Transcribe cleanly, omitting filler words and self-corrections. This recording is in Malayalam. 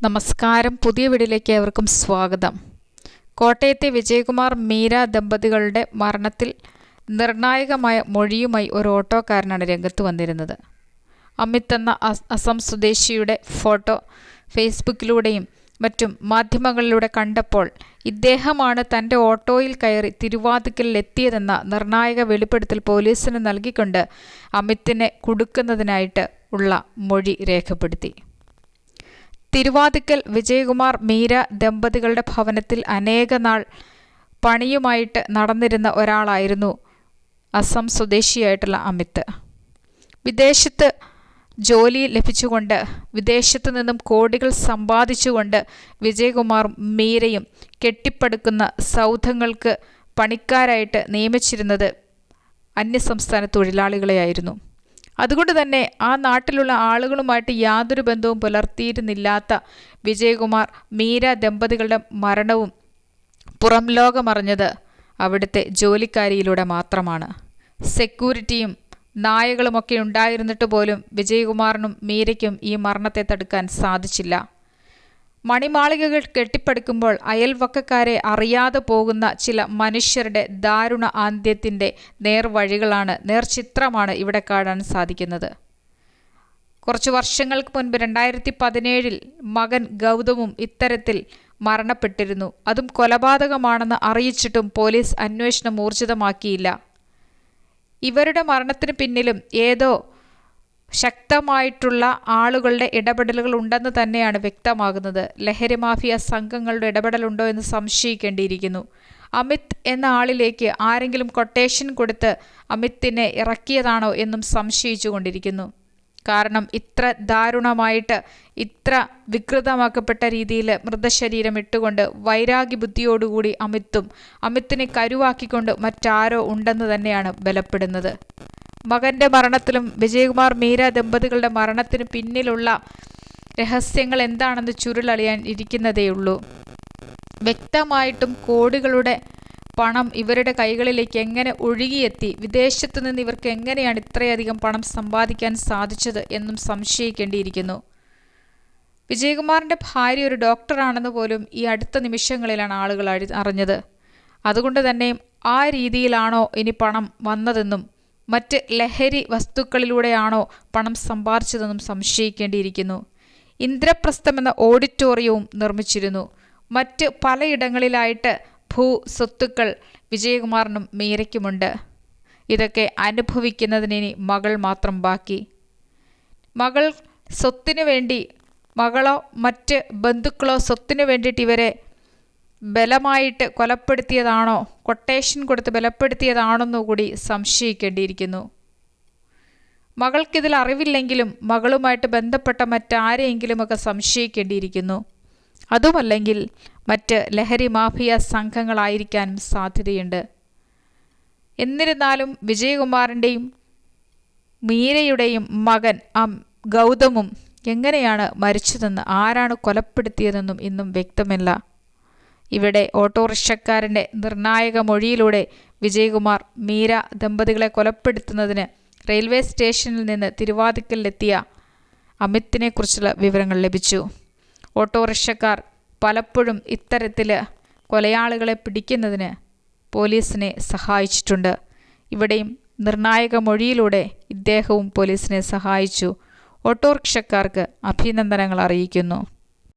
നമസ്കാരം. പുതിയ വീഡിയോയിലേക്ക് ഏവർക്കും സ്വാഗതം. കോട്ടയത്തെ വിജയകുമാർ മീര ദമ്പതികളുടെ മരണത്തിൽ നിർണായകമായ മൊഴിയുമായി ഒരു ഓട്ടോക്കാരനാണ് രംഗത്ത് വന്നിരുന്നത്. അമിത് എന്ന അസം സ്വദേശിയുടെ ഫോട്ടോ ഫേസ്ബുക്കിലൂടെയും മറ്റും മാധ്യമങ്ങളിലൂടെ കണ്ടപ്പോൾ ഇദ്ദേഹമാണ് തൻ്റെ ഓട്ടോയിൽ കയറി തിരുവാതിക്കലിൽ എത്തിയതെന്ന നിർണായക വെളിപ്പെടുത്തൽ പോലീസിന് നൽകിക്കൊണ്ട് അമിത്തിനെ കുടുക്കുന്നതിനായിട്ട് ഉള്ള മൊഴി രേഖപ്പെടുത്തി. തിരുവാതിക്കൽ വിജയകുമാർ മീര ദമ്പതികളുടെ ഭവനത്തിൽ അനേക നാൾ പണിയുമായിട്ട് നടന്നിരുന്ന ഒരാളായിരുന്നു അസം സ്വദേശിയായിട്ടുള്ള അമിത്. വിദേശത്ത് ജോലി ലഭിച്ചുകൊണ്ട് വിദേശത്തു നിന്നും കോടികൾ സമ്പാദിച്ചുകൊണ്ട് വിജയകുമാറും മീരയും കെട്ടിപ്പടുക്കുന്ന സൗധങ്ങൾക്ക് പണിക്കാരായിട്ട് നിയമിച്ചിരുന്നത് അന്യസംസ്ഥാന തൊഴിലാളികളെയായിരുന്നു. അതുകൊണ്ട് തന്നെ ആ നാട്ടിലുള്ള ആളുകളുമായിട്ട് യാതൊരു ബന്ധവും പുലർത്തിയിരുന്നില്ലാത്ത വിജയകുമാർ മീര ദമ്പതികളുടെ മരണവും പുറം ലോകമറിഞ്ഞത് അവിടുത്തെ ജോലിക്കാരിയിലൂടെ മാത്രമാണ്. സെക്യൂരിറ്റിയും നായകളുമൊക്കെ ഉണ്ടായിരുന്നിട്ട് പോലും വിജയകുമാറിനും മീരയ്ക്കും ഈ മരണത്തെ തടുക്കാൻ സാധിച്ചില്ല. മണിമാളികകൾ കെട്ടിപ്പടുക്കുമ്പോൾ അയൽവക്കക്കാരെ അറിയാതെ പോകുന്ന ചില മനുഷ്യരുടെ ദാരുണ ആന്ത്യത്തിൻ്റെ നേർചിത്രമാണ് ഇവിടെ കാണാൻ സാധിക്കുന്നത്. കുറച്ച് വർഷങ്ങൾക്ക് മുൻപ് 2017 മകൻ ഗൗതമും ഇത്തരത്തിൽ മരണപ്പെട്ടിരുന്നു. അതും കൊലപാതകമാണെന്ന് അറിയിച്ചിട്ടും പോലീസ് അന്വേഷണം ഊർജിതമാക്കിയില്ല. ഇവരുടെ മരണത്തിന് പിന്നിലും ഏതോ ശക്തമായിട്ടുള്ള ആളുകളുടെ ഇടപെടലുകൾ ഉണ്ടെന്ന് തന്നെയാണ് വ്യക്തമാകുന്നത്. ലഹരി മാഫിയ സംഘങ്ങളുടെ ഇടപെടലുണ്ടോ എന്ന് സംശയിക്കേണ്ടിയിരിക്കുന്നു. അമിത് എന്ന ആളിലേക്ക് ആരെങ്കിലും കൊട്ടേഷൻ കൊടുത്ത് അമിത്തിനെ ഇറക്കിയതാണോ എന്നും സംശയിച്ചു കൊണ്ടിരിക്കുന്നു. കാരണം ഇത്ര ദാരുണമായിട്ട് ഇത്ര വികൃതമാക്കപ്പെട്ട രീതിയിൽ മൃതശരീരം ഇട്ടുകൊണ്ട് വൈരാഗ്യ ബുദ്ധിയോടുകൂടി അമിത്തിനെ കരുവാക്കിക്കൊണ്ട് മറ്റാരോ ഉണ്ടെന്ന് തന്നെയാണ് ബലപ്പെടുന്നത്. മകൻ്റെ മരണത്തിലും വിജയകുമാർ മീര ദമ്പതികളുടെ മരണത്തിന് പിന്നിലുള്ള രഹസ്യങ്ങൾ എന്താണെന്ന് ചുരുളറിയാൻ ഇരിക്കുന്നതേയുള്ളൂ. വ്യക്തമായിട്ടും കോടികളുടെ പണം ഇവരുടെ കൈകളിലേക്ക് എങ്ങനെ ഒഴുകിയെത്തി, വിദേശത്തു നിന്ന് ഇവർക്ക് എങ്ങനെയാണ് ഇത്രയധികം പണം സമ്പാദിക്കാൻ സാധിച്ചത് എന്നും സംശയിക്കേണ്ടിയിരിക്കുന്നു. വിജയകുമാറിൻ്റെ ഭാര്യ ഒരു ഡോക്ടറാണെന്ന് പോലും ഈ അടുത്ത നിമിഷങ്ങളിലാണ് ആളുകൾ അറിഞ്ഞത്. അതുകൊണ്ട് തന്നെ ആ രീതിയിലാണോ ഇനി പണം വന്നതെന്നും മറ്റ് ലഹരി വസ്തുക്കളിലൂടെയാണോ പണം സമ്പാദിച്ചതെന്നും സംശയിക്കേണ്ടിയിരിക്കുന്നു. ഇന്ദ്രപ്രസ്ഥം എന്ന ഓഡിറ്റോറിയവും നിർമ്മിച്ചിരുന്നു. മറ്റ് പലയിടങ്ങളിലായിട്ട് സ്വത്തുക്കൾ വിജയകുമാറിനും മീരയ്ക്കുമുണ്ട്. ഇതൊക്കെ അനുഭവിക്കുന്നതിനി മകൾ മാത്രം ബാക്കി. മകൾ സ്വത്തിനു വേണ്ടി, മകളോ മറ്റ് ബന്ധുക്കളോ സ്വത്തിനു വേണ്ടിയിട്ട് ഇവരെ ബലമായിട്ട് കൊലപ്പെടുത്തിയതാണോ, കൊട്ടേഷൻ കൊടുത്ത് ബലപ്പെടുത്തിയതാണെന്നു കൂടി സംശയിക്കേണ്ടിയിരിക്കുന്നു. മകൾക്കിതിൽ അറിവില്ലെങ്കിലും മകളുമായിട്ട് ബന്ധപ്പെട്ട മറ്റാരെയെങ്കിലുമൊക്കെ സംശയിക്കേണ്ടിയിരിക്കുന്നു. അതുമല്ലെങ്കിൽ മറ്റ് ലഹരി മാഫിയ സംഘങ്ങളായിരിക്കാനും സാധ്യതയുണ്ട്. എന്നിരുന്നാലും വിജയകുമാറിൻ്റെയും മീരയുടെയും മകൻ ഗൗതമും എങ്ങനെയാണ് മരിച്ചതെന്ന്, ആരാണ് കൊലപ്പെടുത്തിയതെന്നും ഇന്നും വ്യക്തമല്ല. ഇവിടെ ഓട്ടോറിക്ഷക്കാരൻ്റെ നിർണായക മൊഴിയിലൂടെ വിജയകുമാർ മീര ദമ്പതികളെ കൊലപ്പെടുത്തുന്നതിന് റെയിൽവേ സ്റ്റേഷനിൽ നിന്ന് തിരുവാതിക്കലിലെത്തിയ അമിത്തിനെക്കുറിച്ചുള്ള വിവരങ്ങൾ ലഭിച്ചു. ഓട്ടോറിക്ഷക്കാർ പലപ്പോഴും ഇത്തരത്തിൽ കൊലയാളികളെ പിടിക്കുന്നതിന് പോലീസിനെ സഹായിച്ചിട്ടുണ്ട്. ഇവിടെയും നിർണായക മൊഴിയിലൂടെ ഇദ്ദേഹവും പോലീസിനെ സഹായിച്ചു. ഓട്ടോറിക്ഷക്കാർക്ക് അഭിനന്ദനങ്ങൾ അറിയിക്കുന്നു.